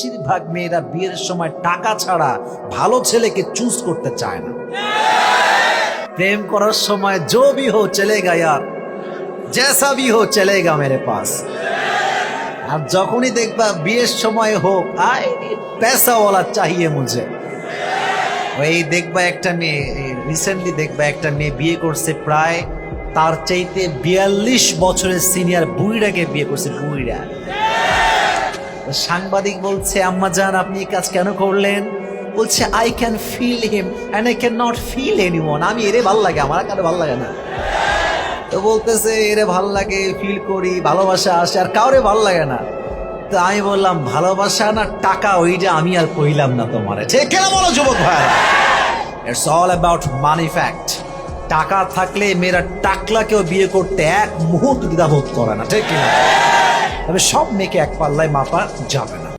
বেশিরভাগ মেয়েরা বিয়ের সময় টাকা ছাড়া ভালো ছেলেকে চুজ করতে চায় না। প্রেম করার সময় जो भी हो चलेगा यार, जैसा भी हो चलेगा मेरे पास। আর যখনই দেখবা বিয়ের সময় হোক, আই पैसा वाला चाहिए मुझे। ওই দেখবা একটা মেয়ে, রিসেন্টলি দেখবা একটা মেয়ে বিয়ে করছে, প্রায় তার চাইতে 42 বছরের সিনিয়র বুড়িটাকে বিয়ে করছে, বুড়িরা। সাংবাদিক বলছে, আম্মা জান আপনি এই কাজ কেন করলেন? বলছে, I can feel him and I can not feel anyone. আমি এরে ভাল লাগে, আমার কারো ভাল লাগে না। তো বলতেছে এরে ভাল লাগে, ফিল করি, ভালোবাসা আসে, আর কাউরে ভাল লাগে না। তো আমি বললাম, ভালোবাসা না টাকা, ওইটা আমি আর কইলাম না তোমারে, ঠিক কেন বলো যুবক ভাই? It's all about money fact. টাকা থাকলে মেয়েরা টাকলাকেও বিয়ে করতে এক মুহূর্ত দ্বিধাবোধ করে না, ঠিক কিনা? তবে সব মেয়েকে এক পাল্লায় মাপা যাবে না।